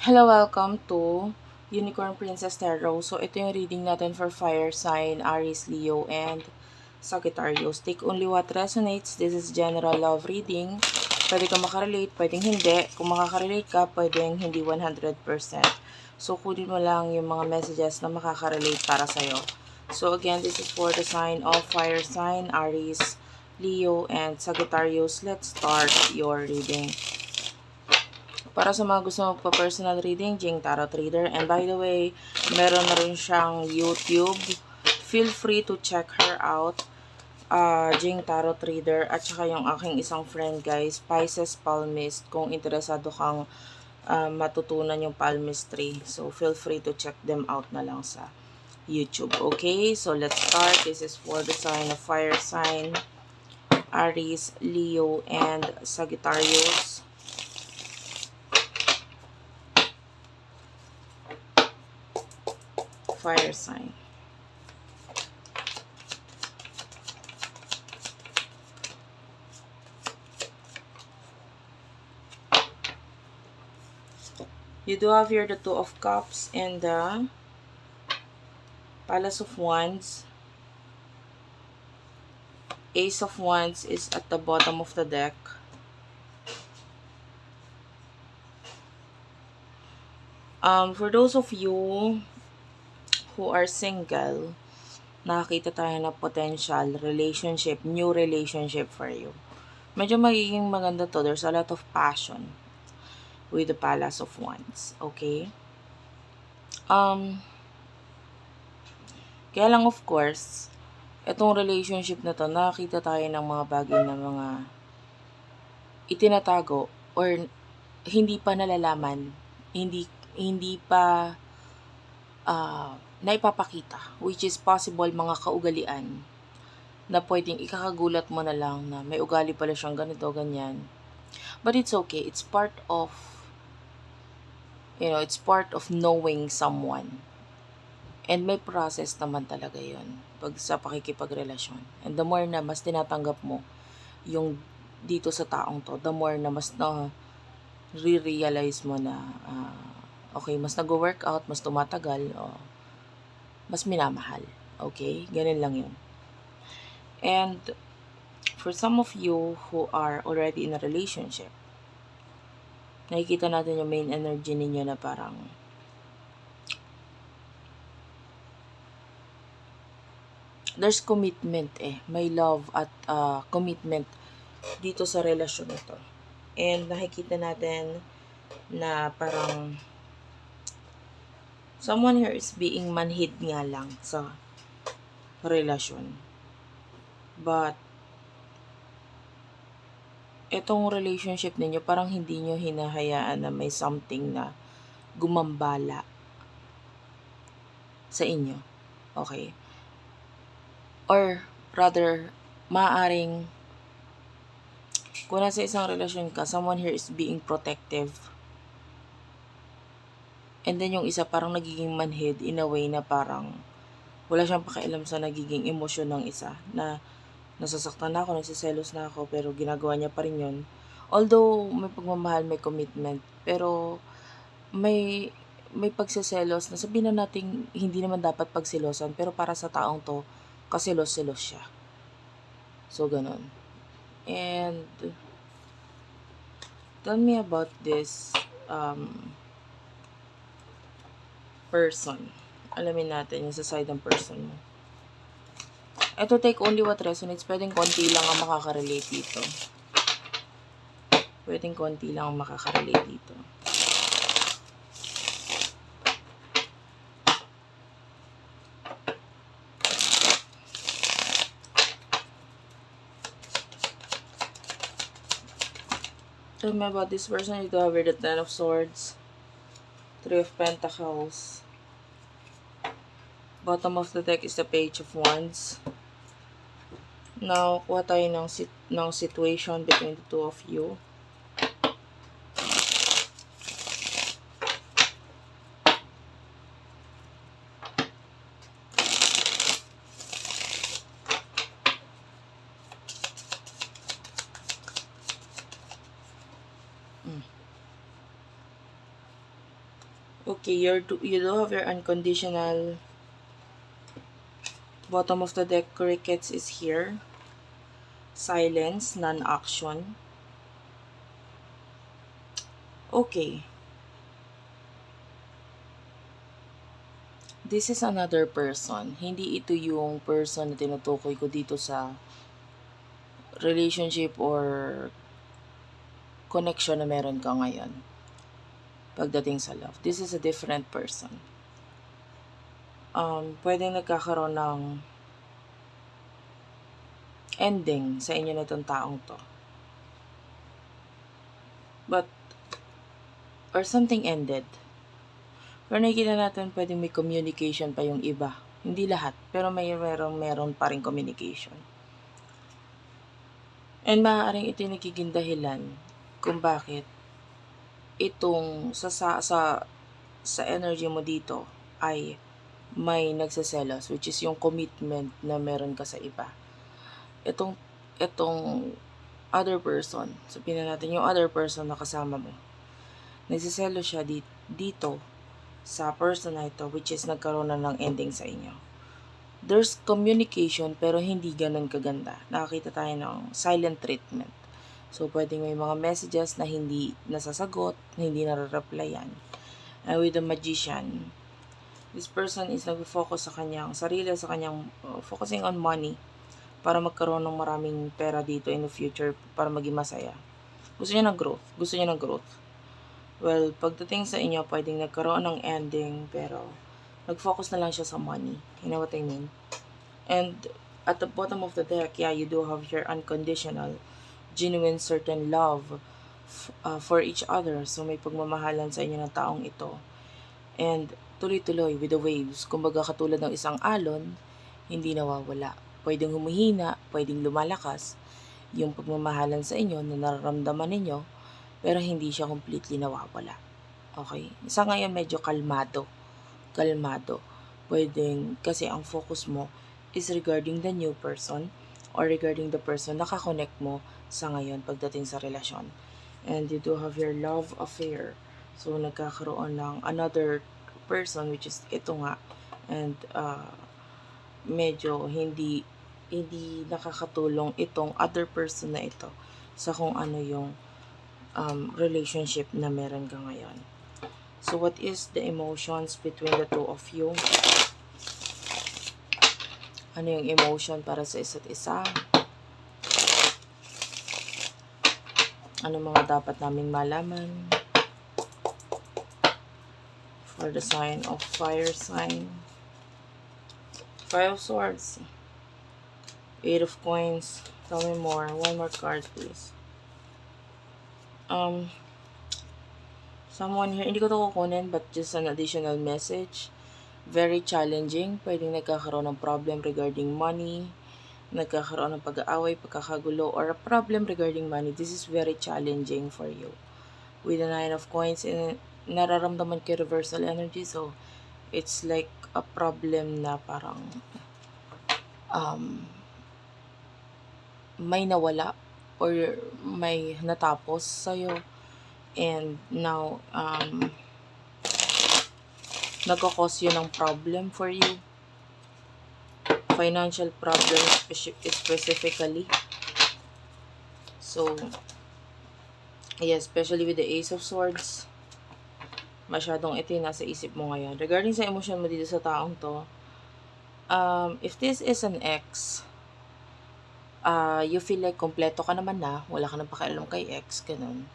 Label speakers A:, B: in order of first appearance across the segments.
A: Hello, welcome to Unicorn Princess Tarot. So, ito yung reading natin for fire sign, Aries, Leo, and Sagittarius. Take only what resonates. This is general love reading. Pwede ka makarelate, pwedeng hindi. Kung makakarelate ka, pwedeng hindi 100%. So, kunin mo lang yung mga messages na makakarelate para sa'yo. So, again, this is for the sign of fire sign, Aries, Leo, and Sagittarius. Let's start your reading. Para sa mga gusto magpa-personal reading, Jing Tarot Reader. And by the way, meron na rin siyang YouTube. Feel free to check her out. Jing Tarot Reader. At saka yung aking isang friend, guys, Pisces Palmist. Kung interesado kang matutunan yung palmistry. So, feel free to check them out na lang sa YouTube. Okay? So, let's start. This is for the sign of fire sign, Aries, Leo, and Sagittarius. Fire sign. You do have here the Two of Cups and the Palace of Wands. Ace of Wands is at the bottom of the deck. For those of you who are single, nakakita tayo ng potential relationship, new relationship for you. Medyo magiging maganda to. There's a lot of passion with the Palace of Wands. Okay? Kaya lang of course, itong relationship na to, nakakita tayo ng mga bagay na mga itinatago or hindi pa nalalaman, hindi pa naipapakita, which is possible mga kaugalian na pwedeng ikakagulat mo na lang na may ugali pala siyang ganito, ganyan. But it's okay. It's part of, it's part of knowing someone. And may process naman talaga yun pag sa pakikipagrelasyon. And the more na mas tinatanggap mo yung dito sa taong to, the more na mas na re-realize mo na okay, mas nag-workout, mas tumatagal, mas minamahal. Okay? Ganun lang yun. And for some of you who are already in a relationship, nakikita natin yung main energy ninyo na parang there's commitment May love at commitment dito sa relasyon nito. And nakikita natin na parang someone here is being manhid nga lang sa relasyon. But etong relationship ninyo parang hindi nyo hinahayaan na may something na gumambala sa inyo. Okay? Or rather, maaaring kung nasa isang relasyon ka, someone here is being protective. And then yung isa parang nagiging manhid in a way na parang wala siyang pakialam sa nagiging emosyon ng isa. Na nasasaktan na ako, nagsiselos na ako, pero ginagawa niya pa rin yun. Although may pagmamahal, may commitment, pero may pagsiselos na sabihin na natin hindi naman dapat pagsilosan, pero para sa taong to, kasilos-silos siya. So, ganun. And tell me about this person. Alamin natin yung sa side ng person mo. Ito, take only what resonates. Pwedeng konti lang ang makaka-relate dito. Pwedeng konti lang ang makaka-relate dito. Tell me about this person. You do have the Ten of Swords, Three of Pentacles. Bottom of the deck is the Page of Wands. Now, kuha tayo ng situation between the two of you. Okay, you do have your unconditional. Bottom of the deck, crickets is here. Silence, non-action. Okay. This is another person. Hindi ito yung person na tinutukoy ko dito sa relationship or connection na meron ka ngayon. Pagdating sa love. This is a different person. Pwedeng nagkakaroon ng ending sa inyo na itong taong to. But, or something ended. Pero nakikita natin pwedeng may communication pa yung iba. Hindi lahat, pero meron pa rin communication. And maaaring ito yung nagiging dahilan kung bakit itong sa energy mo dito ay may nagsaselos, which is yung commitment na meron ka sa iba. Itong other person, sabihin na natin yung other person na kasama mo, nagsaselos siya dito sa person na ito, which is nagkaroon na ng ending sa inyo. There's communication pero hindi ganun kaganda. Nakakita tayo ng silent treatment. So, pwedeng may mga messages na hindi nasasagot, na hindi nare-replyan. And with the magician, this person is nag-focus sa kanyang sarili, sa kanyang focusing on money para magkaroon ng maraming pera dito in the future para maging masaya. Gusto niya ng growth. Well, pagdating sa inyo, pwedeng nagkaroon ng ending pero nag-focus na lang siya sa money. You know what I mean? And at the bottom of the deck, yeah, you do have your unconditional, genuine, certain love for each other. So, may pagmamahalan sa inyo ng taong ito. And tuloy-tuloy with the waves. Kumbaga katulad ng isang alon, hindi nawawala. Pwedeng humihina, pwedeng lumalakas yung pagmamahalan sa inyo na nararamdaman ninyo, pero hindi siya completely nawawala. Okay? Sa ngayon, medyo kalmado. Pwedeng, kasi ang focus mo is regarding the new person or regarding the person na kakonect mo sa ngayon pagdating sa relasyon. And you do have your love affair. So, nagkakaroon ng another person, which is ito nga. And, medyo hindi nakakatulong itong other person na ito sa kung ano yung relationship na meron ka ngayon. So, what is the emotions between the two of you? Ano yung emotion para sa isa't isa? Ano mga dapat naming malaman? For the sign of fire sign. Five of Swords. Eight of Coins. Tell me more. One more card, please. Someone here, hindi ko to kukunin, but just an additional message. Very challenging. Pwedeng nagkakaroon ng problem regarding money. Nagkakaroon ng pag-aaway, pagkakagulo, or a problem regarding money. This is very challenging for you. With the Nine of Coins, nararamdaman ko reversal energy. So, it's like a problem na parang may nawala or may natapos sa'yo. And now, nagkakos yun ng problem for you. Financial problem specifically. So, yeah, especially with the Ace of Swords, masyadong ito yung nasa isip mo ngayon. Regarding sa emotion mo dito sa taong to, if this is an ex, you feel like kompleto ka naman na, wala ka nang pakialam kay ex, ganun.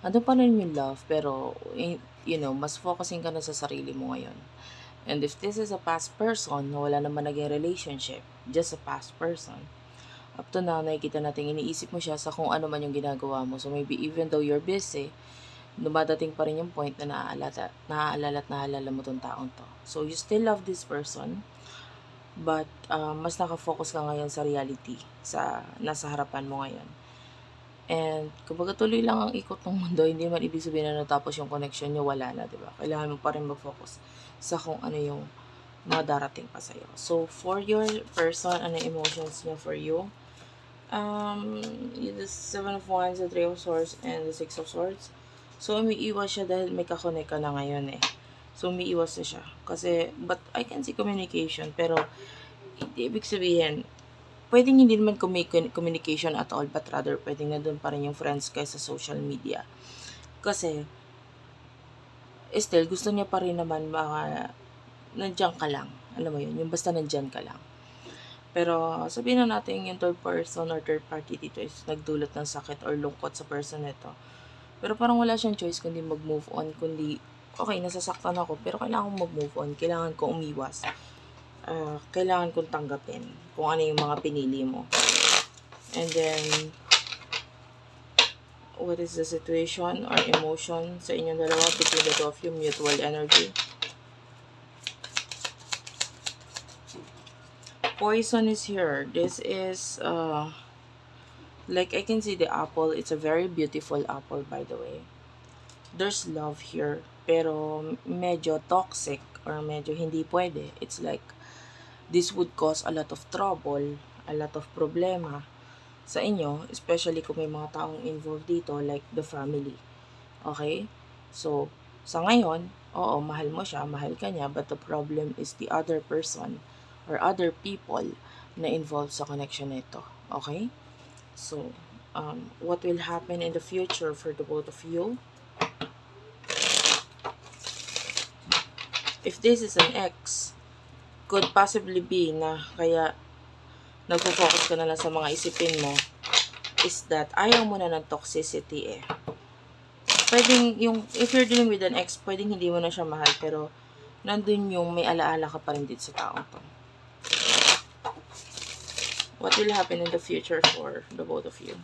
A: Nandun pa rin yung love, pero, mas focusing ka na sa sarili mo ngayon. And if this is a past person, na wala naman naging relationship, just a past person, up to now, nakikita natin, iniisip mo siya sa kung ano man yung ginagawa mo. So, maybe even though you're busy, dumadating pa rin yung point na naaalala mo tong taong to. So, you still love this person, but mas nakafocus ka ngayon sa reality, sa nasa harapan mo ngayon. And, kumbaga tuloy lang ang ikot ng mundo, hindi man ibig sabihin na natapos yung connection nyo, wala na, diba? Kailangan mo pa rin mag-focus sa kung ano yung mga darating pa sa'yo. So, for your person, ano emotions niya for you? The Seven of Wands, the Three of Swords, and the Six of Swords. So, umiiwas siya dahil may kakonek ka na ngayon eh. So, umiiwas na siya. Kasi, but I can see communication, pero hindi ibig sabihin, pwedeng hindi naman communication at all, but rather, pwedeng nandun pa rin yung friends kayo sa social media. Kasi, still, gusto niya pa rin naman nandiyan ka lang. Alam mo yun, yung basta nandiyan ka lang. Pero, sabihin na natin yung third person or third party dito is nagdulot ng sakit or lungkot sa person nito. Pero parang wala siyang choice kundi mag-move on, kundi, okay, nasasaktan ako, pero kailangan kong mag-move on, kailangan kong umiwas. Kailangan kong tanggapin kung ano yung mga pinili mo. And then, what is the situation or emotion sa inyong dalawa between the two of you, mutual energy? Poison is here. This is, like I can see the apple. It's a very beautiful apple, by the way. There's love here, pero medyo toxic or medyo hindi pwede. It's like, this would cause a lot of trouble, a lot of problema sa inyo, especially kung may mga taong involved dito, like the family. Okay? So, sa ngayon, oo, mahal mo siya, mahal ka niya, but the problem is the other person or other people na involved sa connection nito. Okay? So, what will happen in the future for the both of you? If this is an ex, could possibly be na kaya nagpo-focus ka na lang sa mga isipin mo is that ayaw mo na ng toxicity eh. Pwedeng yung, if you're dealing with an ex, pwedeng hindi mo na siya mahal, pero nandun yung may alaala ka pa rin dito sa taong to. What will happen in the future for the both of you?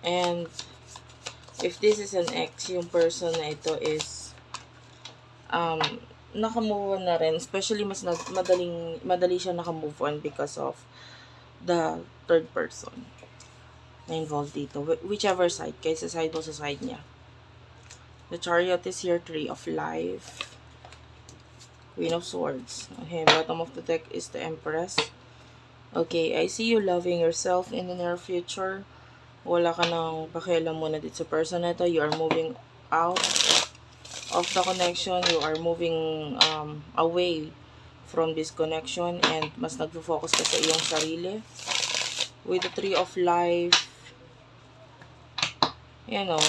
A: And if this is an ex, yung person na ito is nakamove on na rin, especially madali siya nakamove on because of the third person na involved dito, whichever side, kaysa side mo sa side niya. The Chariot is here, Tree of Life, Queen of Swords. Okay, bottom of the deck is the Empress. Okay, I see you loving yourself in the near future. Wala ka nang pakialam muna dito sa person na ito. You are moving out of the connection. You are moving away from this connection and mas nagfo-focus ka sa iyong sarili. With the Tree of Life, you know,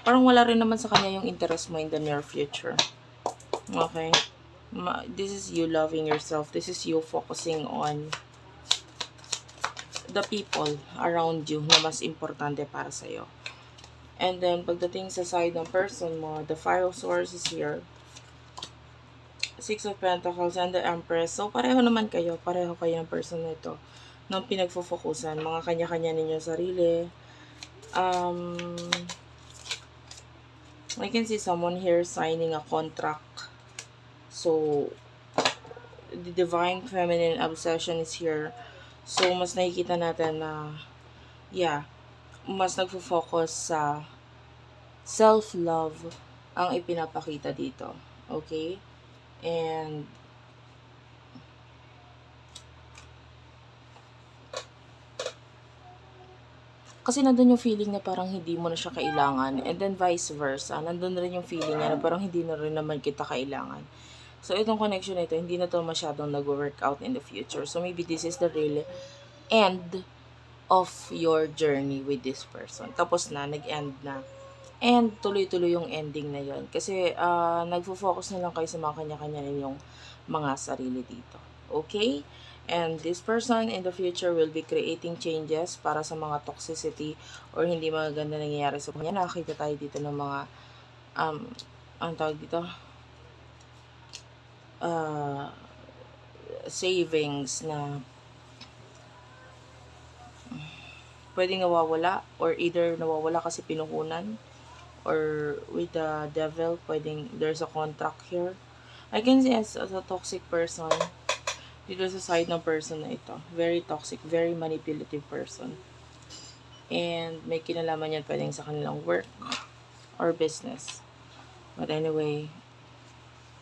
A: parang wala rin naman sa kanya yung interest mo in the near future. Okay? This is you loving yourself. This is you focusing on the people around you na mas importante para sa'yo. And then, pagdating sa side ng person mo, the Five of Swords is here. Six of Pentacles and the Empress. So, pareho naman kayo. Pareho kayo ng person na ito nang pinagfo-focusan. Mga kanya-kanya ninyong sarili. I can see someone here signing a contract. So, the Divine Feminine Obsession is here. So, mas nakikita natin na, yeah, mas nagfo-focus sa self-love ang ipinapakita dito. Okay? And, kasi nandun yung feeling na parang hindi mo na siya kailangan. And then vice versa. Nandun rin yung feeling niya na parang hindi na rin naman kita kailangan. So, itong connection na ito, hindi na to masyadong nag-work out in the future. So, maybe this is the real end of your journey with this person. Tapos na, nag-end na. And tuloy-tuloy yung ending na yon. Kasi nagfo-focus na lang kayo sa mga kanya-kanya ninyong mga sarili dito. Okay? And this person in the future will be creating changes para sa mga toxicity or hindi maganda nangyayari sa kanya. Nakakita tayo dito ng mga ang tawag dito? Savings na pwedeng nawawala or either nawawala kasi pinuhunan or with the devil, pwedeng there's a contract here. I can see as a toxic person dito sa side ng person na ito. Very toxic, very manipulative person. And may kinalaman yan pwedeng sa kanilang work or business. But anyway,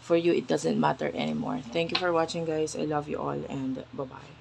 A: for you, it doesn't matter anymore. Thank you for watching, guys. I love you all and bye-bye.